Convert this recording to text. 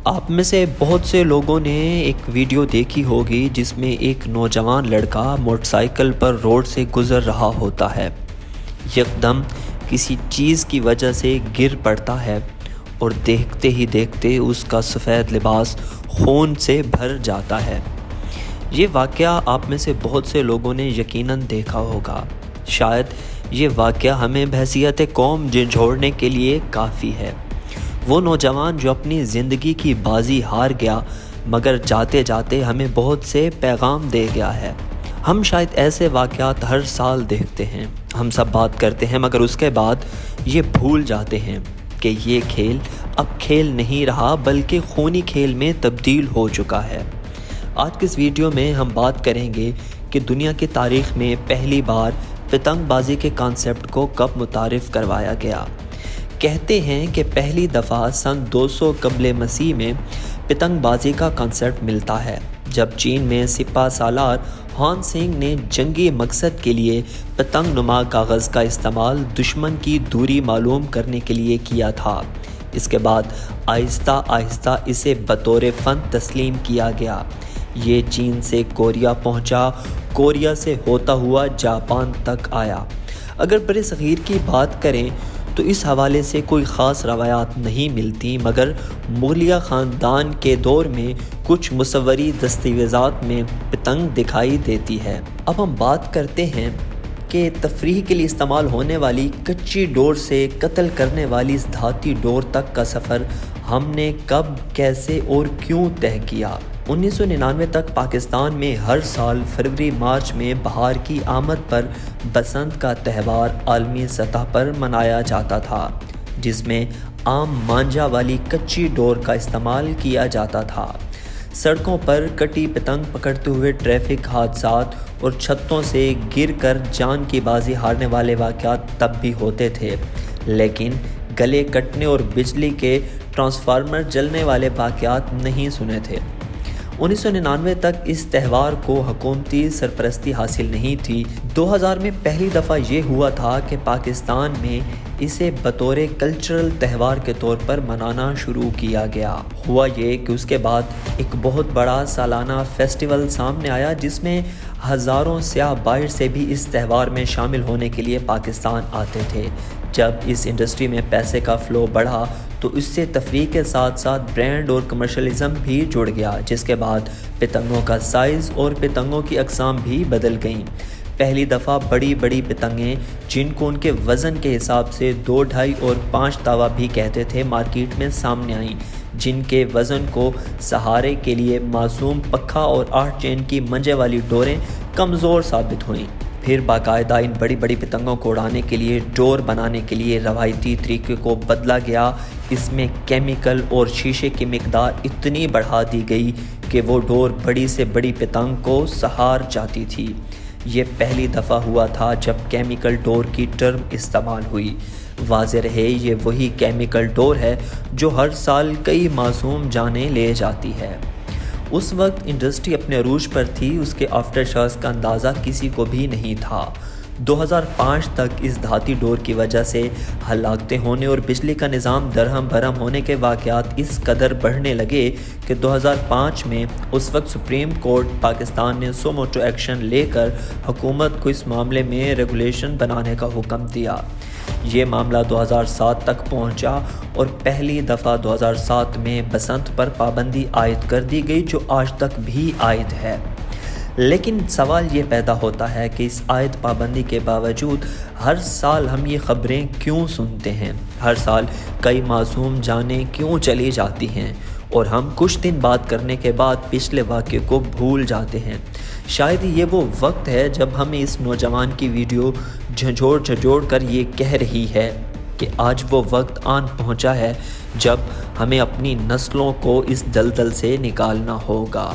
آپ میں سے بہت سے لوگوں نے ایک ویڈیو دیکھی ہوگی جس میں ایک نوجوان لڑکا موٹر سائیکل پر روڈ سے گزر رہا ہوتا ہے۔ یکدم کسی چیز کی وجہ سے گر پڑتا ہے اور دیکھتے ہی دیکھتے اس کا سفید لباس خون سے بھر جاتا ہے۔ یہ واقعہ آپ میں سے بہت سے لوگوں نے یقیناً دیکھا ہوگا۔ شاید یہ واقعہ ہمیں بحیثیت قوم جھنجھوڑنے کے لیے کافی ہے۔ وہ نوجوان جو اپنی زندگی کی بازی ہار گیا مگر جاتے جاتے ہمیں بہت سے پیغام دے گیا ہے۔ ہم شاید ایسے واقعات ہر سال دیکھتے ہیں، ہم سب بات کرتے ہیں مگر اس کے بعد یہ بھول جاتے ہیں کہ یہ کھیل اب کھیل نہیں رہا بلکہ خونی کھیل میں تبدیل ہو چکا ہے۔ آج کے اس ویڈیو میں ہم بات کریں گے کہ دنیا کی تاریخ میں پہلی بار پتنگ بازی کے کانسیپٹ کو کب متعارف کروایا گیا۔ کہتے ہیں کہ پہلی دفعہ سن 200 قبل مسیح میں پتنگ بازی کا کانسیپٹ ملتا ہے، جب چین میں سپہ سالار ہان سینگ نے جنگی مقصد کے لیے پتنگ نما کاغذ کا استعمال دشمن کی دوری معلوم کرنے کے لیے کیا تھا۔ اس کے بعد آہستہ آہستہ اسے بطور فن تسلیم کیا گیا۔ یہ چین سے کوریا پہنچا، کوریا سے ہوتا ہوا جاپان تک آیا۔ اگر برصغیر کی بات کریں تو اس حوالے سے کوئی خاص روایات نہیں ملتی، مگر مغلیہ خاندان کے دور میں کچھ مصوری دستاویزات میں پتنگ دکھائی دیتی ہے۔ اب ہم بات کرتے ہیں کہ تفریح کے لیے استعمال ہونے والی کچی ڈور سے قتل کرنے والی اس دھاتی ڈور تک کا سفر ہم نے کب، کیسے اور کیوں طے کیا۔ 1999 تک پاکستان میں ہر سال فروری مارچ میں بہار کی آمد پر بسنت کا تہوار عالمی سطح پر منایا جاتا تھا، جس میں عام مانجا والی کچی ڈور کا استعمال کیا جاتا تھا۔ سڑکوں پر کٹی پتنگ پکڑتے ہوئے ٹریفک حادثات اور چھتوں سے گر کر جان کی بازی ہارنے والے واقعات تب بھی ہوتے تھے، لیکن گلے کٹنے اور بجلی کے ٹرانسفارمر جلنے والے واقعات نہیں سنے تھے۔ 1999 تک اس تہوار کو حکومتی سرپرستی حاصل نہیں تھی۔ 2000 میں پہلی دفعہ یہ ہوا تھا کہ پاکستان میں اسے بطور کلچرل تہوار کے طور پر منانا شروع کیا گیا۔ ہوا یہ کہ اس کے بعد ایک بہت بڑا سالانہ فیسٹیول سامنے آیا جس میں ہزاروں سیاح باہر سے بھی اس تہوار میں شامل ہونے کے لیے پاکستان آتے تھے۔ جب اس انڈسٹری میں پیسے کا فلو بڑھا تو اس سے تفریح کے ساتھ ساتھ برانڈ اور کمرشلزم بھی جڑ گیا، جس کے بعد پتنگوں کا سائز اور پتنگوں کی اقسام بھی بدل گئیں۔ پہلی دفعہ بڑی بڑی پتنگیں، جن کو ان کے وزن کے حساب سے 2، 2.5 اور 5 تاوا بھی کہتے تھے، مارکیٹ میں سامنے آئیں، جن کے وزن کو سہارے کے لیے معصوم پکھا اور 8 چین کی منجے والی ڈوریں کمزور ثابت ہوئیں۔ پھر باقاعدہ ان بڑی بڑی پتنگوں کو اڑانے کے لیے ڈور بنانے کے لیے روایتی طریقے کو بدلا گیا۔ اس میں کیمیکل اور شیشے کی مقدار اتنی بڑھا دی گئی کہ وہ ڈور بڑی سے بڑی پتنگ کو سہار جاتی تھی۔ یہ پہلی دفعہ ہوا تھا جب کیمیکل ڈور کی ٹرم استعمال ہوئی۔ واضح رہے یہ وہی کیمیکل ڈور ہے جو ہر سال کئی معصوم جانیں لے جاتی ہے۔ اس وقت انڈسٹری اپنے عروج پر تھی، اس کے آفٹر شاز کا اندازہ کسی کو بھی نہیں تھا۔ 2005 تک اس دھاتی ڈور کی وجہ سے ہلاکتیں ہونے اور بجلی کا نظام درہم برہم ہونے کے واقعات اس قدر بڑھنے لگے کہ 2005 میں اس وقت سپریم کورٹ پاکستان نے سو موٹو ایکشن لے کر حکومت کو اس معاملے میں ریگولیشن بنانے کا حکم دیا۔ یہ معاملہ 2007 تک پہنچا اور پہلی دفعہ 2007 میں بسنت پر پابندی عائد کر دی گئی، جو آج تک بھی عائد ہے۔ لیکن سوال یہ پیدا ہوتا ہے کہ اس عائد پابندی کے باوجود ہر سال ہم یہ خبریں کیوں سنتے ہیں؟ ہر سال کئی معصوم جانیں کیوں چلی جاتی ہیں اور ہم کچھ دن بات کرنے کے بعد پچھلے واقعے کو بھول جاتے ہیں؟ شاید یہ وہ وقت ہے جب ہمیں اس نوجوان کی ویڈیو جھنجھوڑ کر یہ کہہ رہی ہے کہ آج وہ وقت آن پہنچا ہے جب ہمیں اپنی نسلوں کو اس دلدل سے نکالنا ہوگا۔